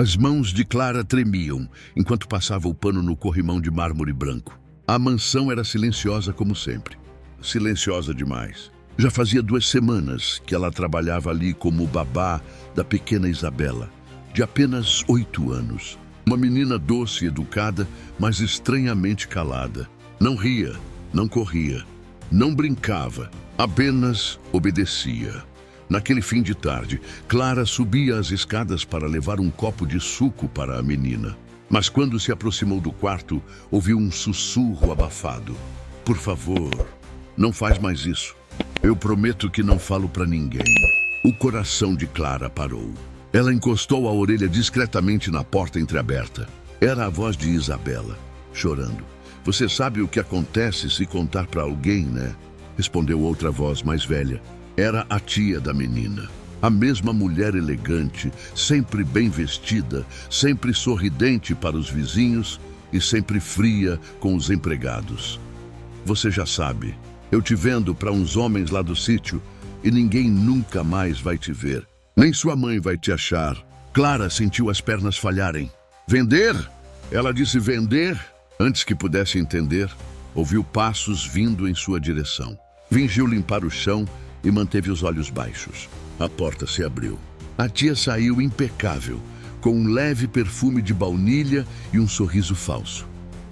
As mãos de Clara tremiam enquanto passava o pano no corrimão de mármore branco. A mansão era silenciosa como sempre. Silenciosa demais. Já fazia 2 semanas que ela trabalhava ali como babá da pequena Isabela, de apenas 8 anos. Uma menina doce e educada, mas estranhamente calada. Não ria, não corria, não brincava, apenas obedecia. Naquele fim de tarde, Clara subia as escadas para levar um copo de suco para a menina. Mas quando se aproximou do quarto, ouviu um sussurro abafado. Por favor, não faz mais isso. Eu prometo que não falo para ninguém. O coração de Clara parou. Ela encostou a orelha discretamente na porta entreaberta. Era a voz de Isabela, chorando. Você sabe o que acontece se contar para alguém, né? Respondeu outra voz mais velha. Era a tia da menina. A mesma mulher elegante, sempre bem vestida, sempre sorridente para os vizinhos e sempre fria com os empregados. Você já sabe, eu te vendo para uns homens lá do sítio e ninguém nunca mais vai te ver. Nem sua mãe vai te achar. Clara sentiu as pernas falharem. Vender? Ela disse vender. Antes que pudesse entender, ouviu passos vindo em sua direção. Fingiu limpar o chão e manteve os olhos baixos. A porta se abriu. A tia saiu impecável, com um leve perfume de baunilha e um sorriso falso.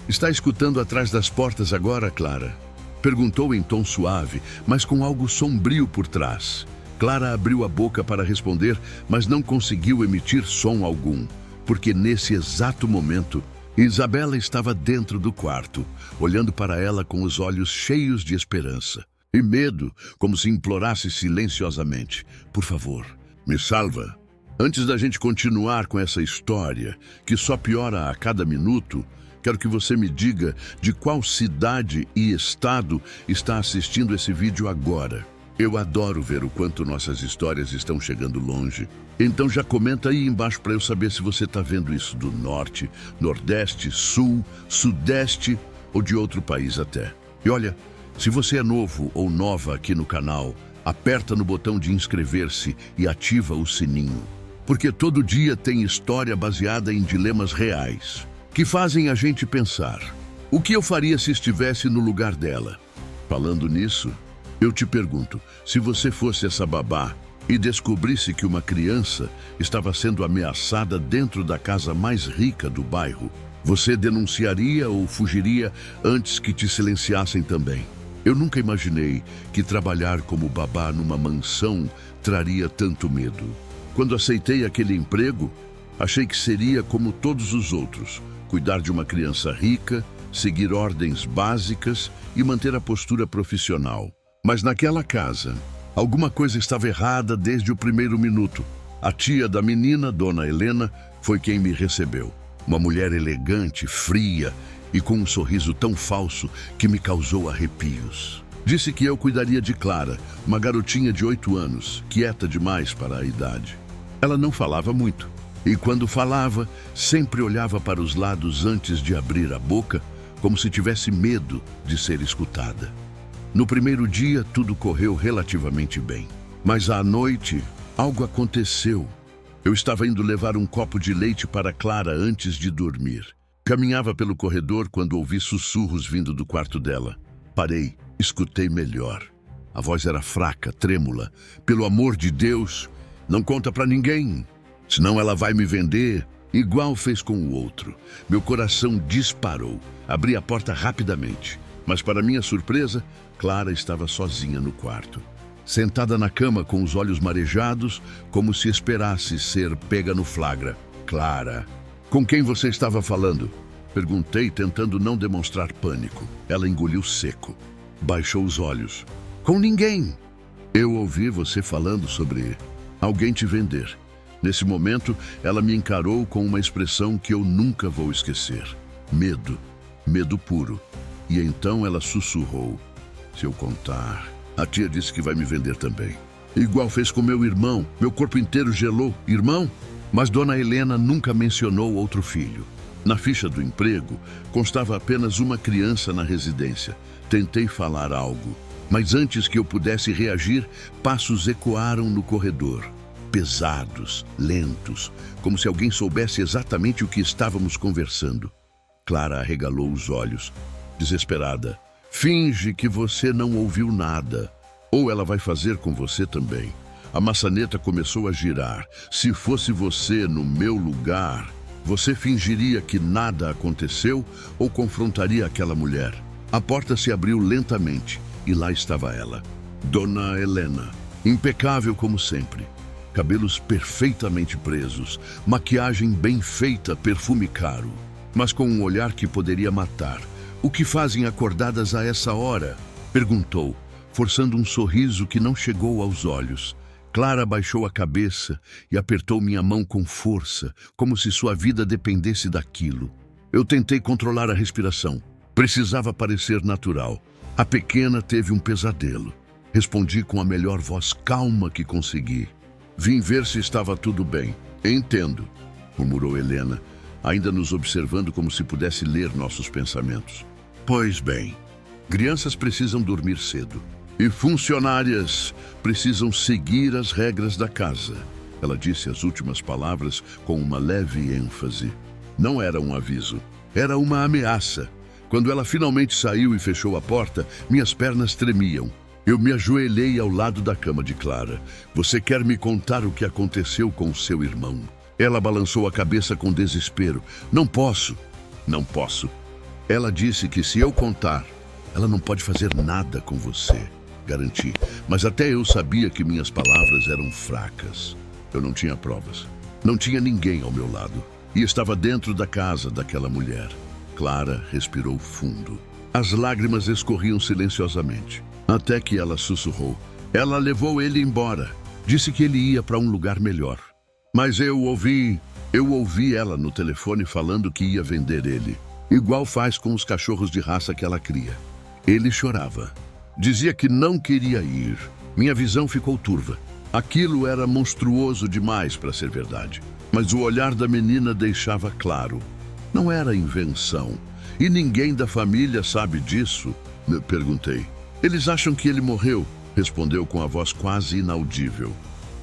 Está escutando atrás das portas agora, Clara? Perguntou em tom suave, mas com algo sombrio por trás. Clara abriu a boca para responder, mas não conseguiu emitir som algum, porque nesse exato momento, Isabela estava dentro do quarto, olhando para ela com os olhos cheios de esperança. E medo, como se implorasse silenciosamente. Por favor, me salva. Antes da gente continuar com essa história, que só piora a cada minuto, quero que você me diga de qual cidade e estado está assistindo esse vídeo agora. Eu adoro ver o quanto nossas histórias estão chegando longe. Então já comenta aí embaixo para eu saber se você está vendo isso do norte, nordeste, sul, sudeste ou de outro país até. E olha, se você é novo ou nova aqui no canal, aperta no botão de inscrever-se e ativa o sininho. Porque todo dia tem história baseada em dilemas reais, que fazem a gente pensar. O que eu faria se estivesse no lugar dela? Falando nisso, eu te pergunto, se você fosse essa babá e descobrisse que uma criança estava sendo ameaçada dentro da casa mais rica do bairro, você denunciaria ou fugiria antes que te silenciassem também? Eu nunca imaginei que trabalhar como babá numa mansão traria tanto medo. Quando aceitei aquele emprego, achei que seria como todos os outros, cuidar de uma criança rica, seguir ordens básicas e manter a postura profissional. Mas naquela casa, alguma coisa estava errada desde o primeiro minuto. A tia da menina, Dona Helena, foi quem me recebeu. Uma mulher elegante, fria e com um sorriso tão falso que me causou arrepios. Disse que eu cuidaria de Clara, uma garotinha de 8 anos, quieta demais para a idade. Ela não falava muito, e quando falava, sempre olhava para os lados antes de abrir a boca, como se tivesse medo de ser escutada. No primeiro dia, tudo correu relativamente bem. Mas à noite, algo aconteceu. Eu estava indo levar um copo de leite para Clara antes de dormir. Caminhava pelo corredor quando ouvi sussurros vindo do quarto dela. Parei, escutei melhor. A voz era fraca, trêmula. Pelo amor de Deus, não conta pra ninguém, senão ela vai me vender. Igual fez com o outro. Meu coração disparou. Abri a porta rapidamente. Mas para minha surpresa, Clara estava sozinha no quarto. Sentada na cama com os olhos marejados, como se esperasse ser pega no flagra. Clara. Com quem você estava falando? Perguntei, tentando não demonstrar pânico. Ela engoliu seco. Baixou os olhos. Com ninguém. Eu ouvi você falando sobre alguém te vender. Nesse momento, ela me encarou com uma expressão que eu nunca vou esquecer. Medo. Medo puro. E então ela sussurrou. Se eu contar... A tia disse que vai me vender também. Igual fez com meu irmão. Meu corpo inteiro gelou. Irmão? Mas Dona Helena nunca mencionou outro filho. Na ficha do emprego, constava apenas uma criança na residência. Tentei falar algo, mas antes que eu pudesse reagir, passos ecoaram no corredor. pesados, lentos, como se alguém soubesse exatamente o que estávamos conversando. Clara arregalou os olhos, desesperada. Finge que você não ouviu nada, ou ela vai fazer com você também. A maçaneta começou a girar. Se fosse você no meu lugar, você fingiria que nada aconteceu ou confrontaria aquela mulher? A porta se abriu lentamente e lá estava ela, Dona Helena, impecável como sempre. Cabelos perfeitamente presos, maquiagem bem feita, perfume caro, mas com um olhar que poderia matar. O que fazem acordadas a essa hora? Perguntou, forçando um sorriso que não chegou aos olhos. Clara baixou a cabeça e apertou minha mão com força, como se sua vida dependesse daquilo. Eu tentei controlar a respiração. Precisava parecer natural. A pequena teve um pesadelo. Respondi com a melhor voz calma que consegui. Vim ver se estava tudo bem. Entendo, murmurou Helena, ainda nos observando como se pudesse ler nossos pensamentos. Pois bem, crianças precisam dormir cedo. E funcionárias precisam seguir as regras da casa. Ela disse as últimas palavras com uma leve ênfase. Não era um aviso, era uma ameaça. Quando ela finalmente saiu e fechou a porta, minhas pernas tremiam. Eu me ajoelhei ao lado da cama de Clara. Você quer me contar o que aconteceu com o seu irmão? Ela balançou a cabeça com desespero. Não posso. Não posso. Ela disse que se eu contar, ela não pode fazer nada com você. Garanti, mas até eu sabia que minhas palavras eram fracas. Eu não tinha provas. Não tinha ninguém ao meu lado. E estava dentro da casa daquela mulher. Clara respirou fundo. As lágrimas escorriam silenciosamente, até que ela sussurrou. Ela levou ele embora. Disse que ele ia para um lugar melhor. Mas eu ouvi ela no telefone falando que ia vender ele. Igual faz com os cachorros de raça que ela cria. Ele chorava. Dizia que não queria ir. Minha visão ficou turva. Aquilo era monstruoso demais para ser verdade. Mas o olhar da menina deixava claro. Não era invenção. E ninguém da família sabe disso? Perguntei. Eles acham que ele morreu, respondeu com a voz quase inaudível.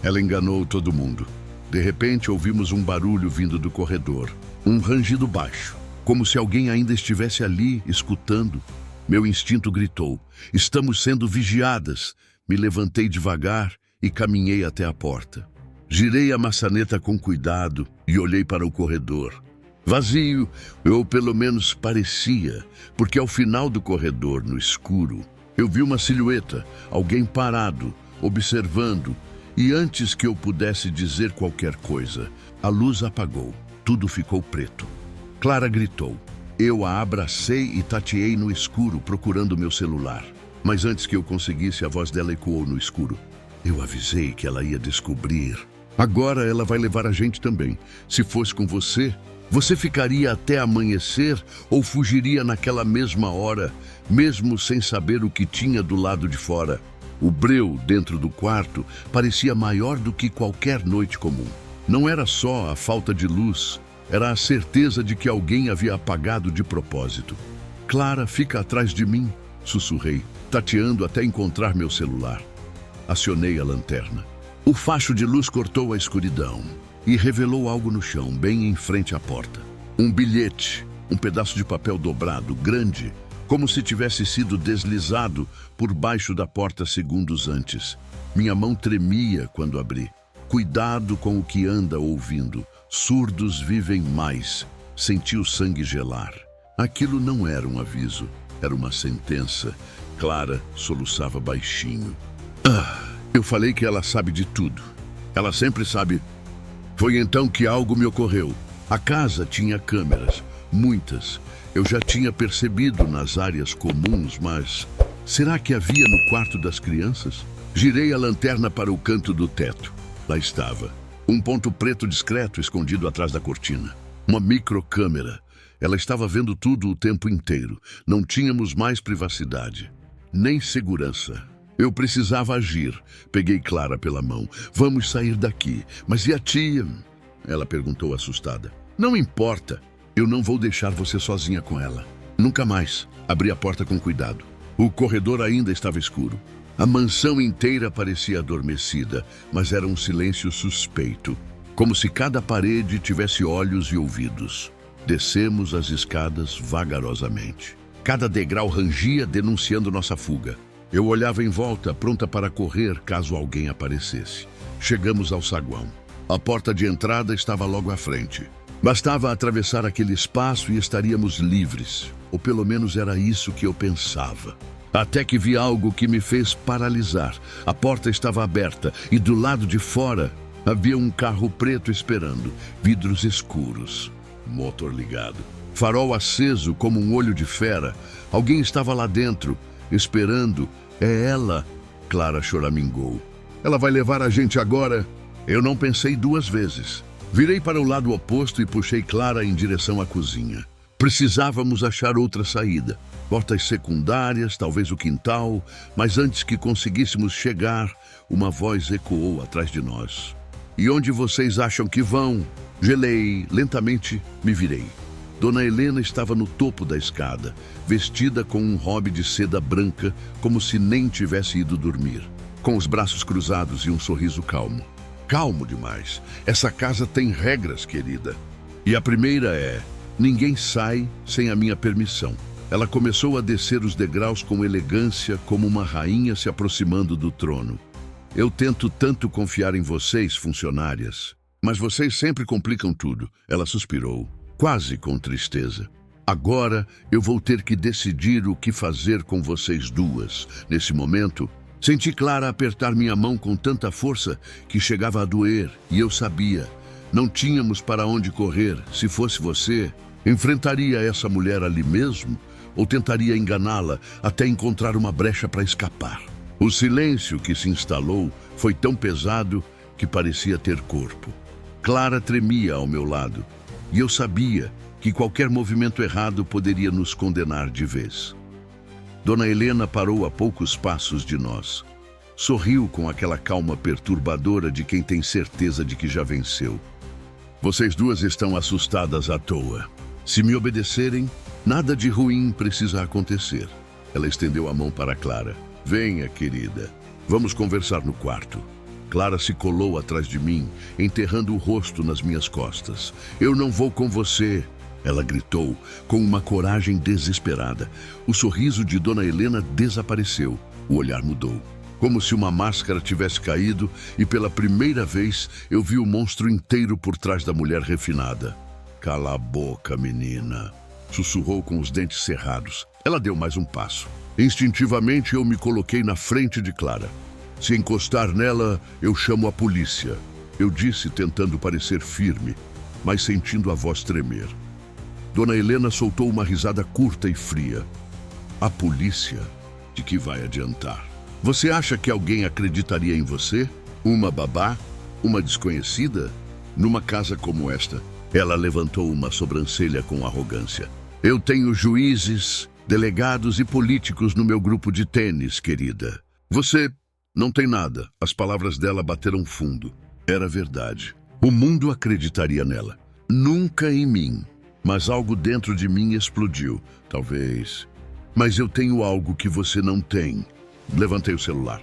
Ela enganou todo mundo. De repente ouvimos um barulho vindo do corredor. Um rangido baixo, como se alguém ainda estivesse ali, escutando. Meu instinto gritou, estamos sendo vigiadas. Me levantei devagar e caminhei até a porta. Girei a maçaneta com cuidado e olhei para o corredor. Vazio, ou pelo menos parecia, porque ao final do corredor, no escuro, eu vi uma silhueta, alguém parado, observando, e antes que eu pudesse dizer qualquer coisa, a luz apagou, tudo ficou preto. Clara gritou. Eu a abracei e tateei no escuro, procurando meu celular. Mas antes que eu conseguisse, a voz dela ecoou no escuro. Eu avisei que ela ia descobrir. Agora ela vai levar a gente também. Se fosse com você, você ficaria até amanhecer ou fugiria naquela mesma hora, mesmo sem saber o que tinha do lado de fora? O breu dentro do quarto parecia maior do que qualquer noite comum. Não era só a falta de luz, era a certeza de que alguém havia apagado de propósito. Clara, fica atrás de mim, sussurrei, tateando até encontrar meu celular. Acionei a lanterna. O facho de luz cortou a escuridão e revelou algo no chão, bem em frente à porta. Um bilhete, um pedaço de papel dobrado, grande, como se tivesse sido deslizado por baixo da porta segundos antes. Minha mão tremia quando abri. Cuidado com o que anda ouvindo. Surdos vivem mais. Senti o sangue gelar. Aquilo não era um aviso, era uma sentença. Clara soluçava baixinho. Eu falei que ela sabe de tudo. Ela sempre sabe. Foi então que algo me ocorreu. A casa tinha câmeras, muitas. Eu já tinha percebido nas áreas comuns, mas... será que havia no quarto das crianças? Girei a lanterna para o canto do teto. Lá estava. Um ponto preto discreto escondido atrás da cortina. Uma microcâmera. Ela estava vendo tudo o tempo inteiro. Não tínhamos mais privacidade, nem segurança. Eu precisava agir. Peguei Clara pela mão. Vamos sair daqui. Mas e a tia? Ela perguntou assustada. Não importa. Eu não vou deixar você sozinha com ela. Nunca mais. Abri a porta com cuidado. O corredor ainda estava escuro. A mansão inteira parecia adormecida, mas era um silêncio suspeito, como se cada parede tivesse olhos e ouvidos. Descemos as escadas vagarosamente. Cada degrau rangia, denunciando nossa fuga. Eu olhava em volta, pronta para correr caso alguém aparecesse. Chegamos ao saguão. A porta de entrada estava logo à frente. Bastava atravessar aquele espaço e estaríamos livres. Ou pelo menos era isso que eu pensava. Até que vi algo que me fez paralisar. A porta estava aberta e do lado de fora havia um carro preto esperando, vidros escuros, motor ligado, farol aceso como um olho de fera. Alguém estava lá dentro, esperando. É ela, Clara choramingou. Ela vai levar a gente agora? Eu não pensei duas vezes. Virei para o lado oposto e puxei Clara em direção à cozinha. Precisávamos achar outra saída. Portas secundárias, talvez o quintal, mas antes que conseguíssemos chegar, uma voz ecoou atrás de nós. E onde vocês acham que vão? Gelei, lentamente me virei. Dona Helena estava no topo da escada, vestida com um robe de seda branca, como se nem tivesse ido dormir, com os braços cruzados e um sorriso calmo. Calmo demais. Essa casa tem regras, querida. E a primeira é: ninguém sai sem a minha permissão. Ela começou a descer os degraus com elegância, como uma rainha se aproximando do trono. Eu tento tanto confiar em vocês, funcionárias, mas vocês sempre complicam tudo. Ela suspirou, quase com tristeza. Agora eu vou ter que decidir o que fazer com vocês duas. Nesse momento, senti Clara apertar minha mão com tanta força que chegava a doer, e eu sabia. Não tínhamos para onde correr. Se fosse você, enfrentaria essa mulher ali mesmo ou tentaria enganá-la até encontrar uma brecha para escapar? O silêncio que se instalou foi tão pesado que parecia ter corpo. Clara tremia ao meu lado e eu sabia que qualquer movimento errado poderia nos condenar de vez. Dona Helena parou a poucos passos de nós. Sorriu com aquela calma perturbadora de quem tem certeza de que já venceu. Vocês duas estão assustadas à toa. Se me obedecerem, nada de ruim precisa acontecer. Ela estendeu a mão para Clara. Venha, querida. Vamos conversar no quarto. Clara se colou atrás de mim, enterrando o rosto nas minhas costas. Eu não vou com você, ela gritou, com uma coragem desesperada. O sorriso de Dona Helena desapareceu. O olhar mudou, como se uma máscara tivesse caído, e pela primeira vez eu vi o monstro inteiro por trás da mulher refinada. Cala a boca, menina, sussurrou com os dentes cerrados. Ela deu mais um passo. Instintivamente eu me coloquei na frente de Clara. Se encostar nela, eu chamo a polícia, eu disse, tentando parecer firme, mas sentindo a voz tremer. Dona Helena soltou uma risada curta e fria. A polícia? De que vai adiantar? Você acha que alguém acreditaria em você? Uma babá? Uma desconhecida? Numa casa como esta? Ela levantou uma sobrancelha com arrogância. Eu tenho juízes, delegados e políticos no meu grupo de tênis, querida. Você não tem nada. As palavras dela bateram fundo. Era verdade. O mundo acreditaria nela. Nunca em mim. Mas algo dentro de mim explodiu. Talvez. Mas eu tenho algo que você não tem. Levantei o celular.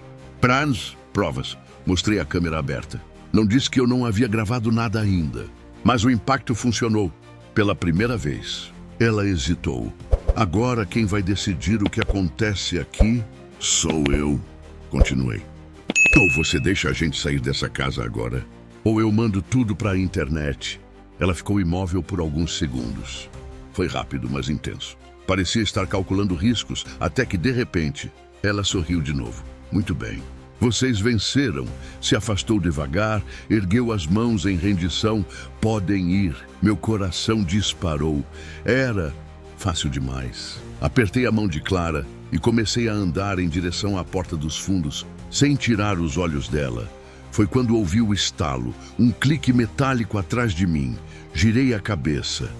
Provas. Mostrei a câmera aberta. Não disse que eu não havia gravado nada ainda. Mas o impacto funcionou. Pela primeira vez. Ela hesitou. Agora quem vai decidir o que acontece aqui sou eu. Continuei. Ou você deixa a gente sair dessa casa agora, ou eu mando tudo para a internet. Ela ficou imóvel por alguns segundos. Foi rápido, mas intenso. Parecia estar calculando riscos, até que, de repente, ela sorriu de novo. Muito bem. Vocês venceram. Se afastou devagar, ergueu as mãos em rendição. Podem ir. Meu coração disparou. Era fácil demais. Apertei a mão de Clara e comecei a andar em direção à porta dos fundos, sem tirar os olhos dela. Foi quando ouvi o estalo, um clique metálico atrás de mim. Girei a cabeça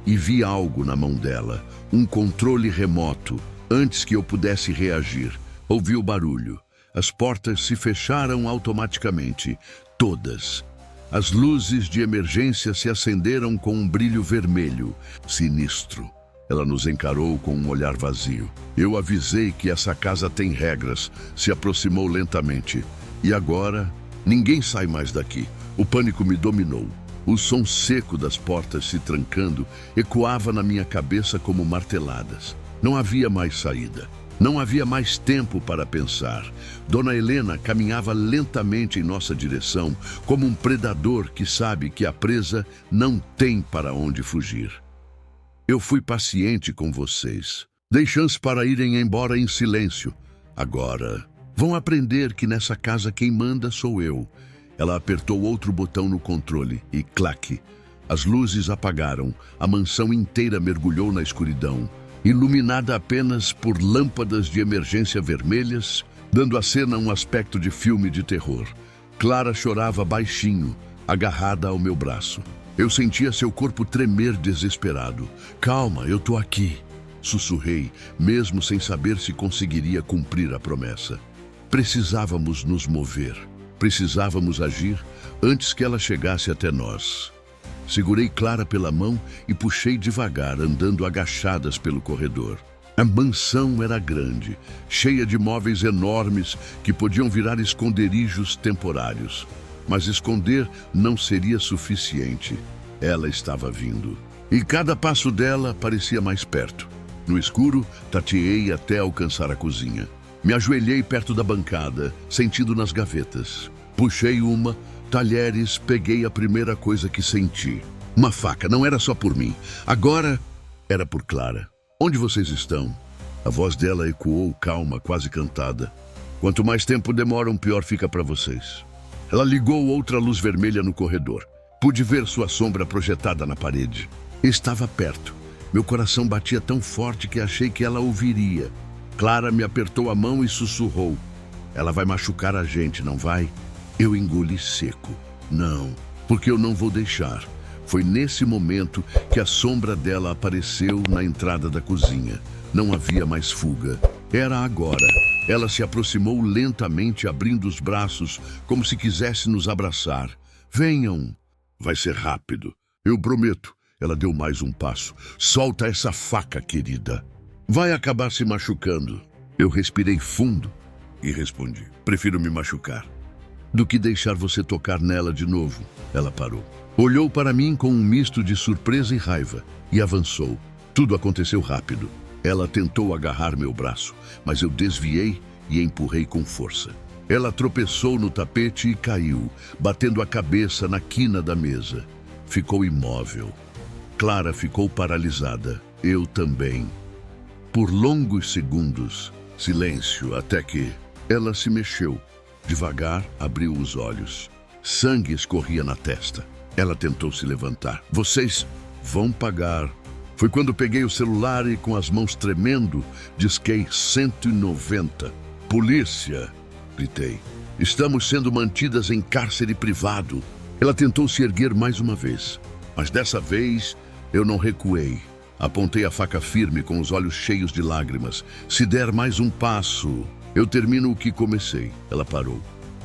e vi algo na mão dela, um controle remoto. Antes que eu pudesse reagir, ouvi o barulho. As portas se fecharam automaticamente, todas. As luzes de emergência se acenderam com um brilho vermelho, sinistro. Ela nos encarou com um olhar vazio. Eu avisei que essa casa tem regras. Se aproximou lentamente. E agora, ninguém sai mais daqui. O pânico me dominou. O som seco das portas se trancando ecoava na minha cabeça como marteladas. Não havia mais saída. Não havia mais tempo para pensar. Dona Helena caminhava lentamente em nossa direção, como um predador que sabe que a presa não tem para onde fugir. Eu fui paciente com vocês. Dei chance para irem embora em silêncio. Agora, vão aprender que nessa casa quem manda sou eu. Ela apertou outro botão no controle e clac! As luzes apagaram. A mansão inteira mergulhou na escuridão, iluminada apenas por lâmpadas de emergência vermelhas, dando à cena um aspecto de filme de terror. Clara chorava baixinho, agarrada ao meu braço. Eu sentia seu corpo tremer desesperado. Calma, eu tô aqui, sussurrei, mesmo sem saber se conseguiria cumprir a promessa. Precisávamos nos mover. Precisávamos agir antes que ela chegasse até nós. Segurei Clara pela mão e puxei devagar, andando agachadas pelo corredor. A mansão era grande, cheia de móveis enormes que podiam virar esconderijos temporários. Mas esconder não seria suficiente. Ela estava vindo. E cada passo dela parecia mais perto. No escuro, tateei até alcançar a cozinha. Me ajoelhei perto da bancada, sentindo nas gavetas. Puxei uma, talheres, peguei a primeira coisa que senti. Uma faca, não era só por mim. Agora era por Clara. Onde vocês estão? A voz dela ecoou calma, quase cantada. Quanto mais tempo demoram, pior fica para vocês. Ela ligou outra luz vermelha no corredor. Pude ver sua sombra projetada na parede. Estava perto. Meu coração batia tão forte que achei que ela ouviria. Clara me apertou a mão e sussurrou. Ela vai machucar a gente, não vai? Eu engoli seco. Não, porque eu não vou deixar. Foi nesse momento que a sombra dela apareceu na entrada da cozinha. Não havia mais fuga. Era agora. Ela se aproximou lentamente, abrindo os braços, como se quisesse nos abraçar. Venham. Vai ser rápido. Eu prometo. Ela deu mais um passo. Solta essa faca, querida. Vai acabar se machucando. Eu respirei fundo e respondi. Prefiro me machucar do que deixar você tocar nela de novo. Ela parou. Olhou para mim com um misto de surpresa e raiva e avançou. Tudo aconteceu rápido. Ela tentou agarrar meu braço, mas eu desviei e empurrei com força. Ela tropeçou no tapete e caiu, batendo a cabeça na quina da mesa. Ficou imóvel. Clara ficou paralisada. Eu também. Por longos segundos, silêncio, até que ela se mexeu. Devagar, abriu os olhos. Sangue escorria na testa. Ela tentou se levantar. Vocês vão pagar. Foi quando peguei o celular e, com as mãos tremendo, disquei 190. Polícia! Gritei. Estamos sendo mantidas em cárcere privado. Ela tentou se erguer mais uma vez. Mas dessa vez, eu não recuei. Apontei a faca firme com os olhos cheios de lágrimas. Se der mais um passo, eu termino o que comecei. Ela parou.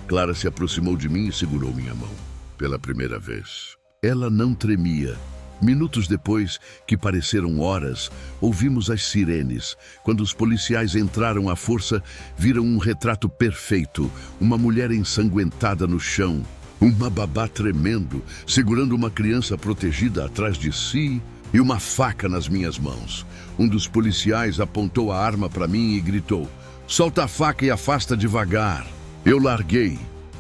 Clara se aproximou de mim e segurou minha mão. Pela primeira vez. Ela não tremia. Minutos depois, que pareceram horas, ouvimos as sirenes. Quando os policiais entraram à força, viram um retrato perfeito. Uma mulher ensanguentada no chão. Uma babá tremendo, segurando uma criança protegida atrás de si e uma faca nas minhas mãos. Um dos policiais apontou a arma para mim e gritou: solta a faca e afasta devagar. Eu larguei.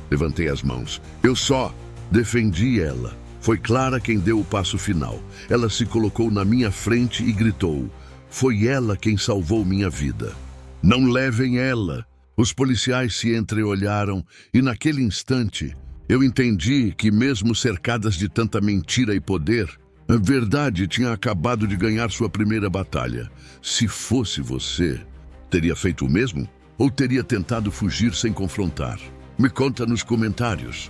Levantei as mãos. Eu só defendi ela. Foi Clara quem deu o passo final. Ela se colocou na minha frente e gritou. Foi ela quem salvou minha vida. Não levem ela. Os policiais se entreolharam e naquele instante eu entendi que, mesmo cercadas de tanta mentira e poder, a verdade tinha acabado de ganhar sua primeira batalha. Se fosse você, teria feito o mesmo? Ou teria tentado fugir sem confrontar? Me conta nos comentários.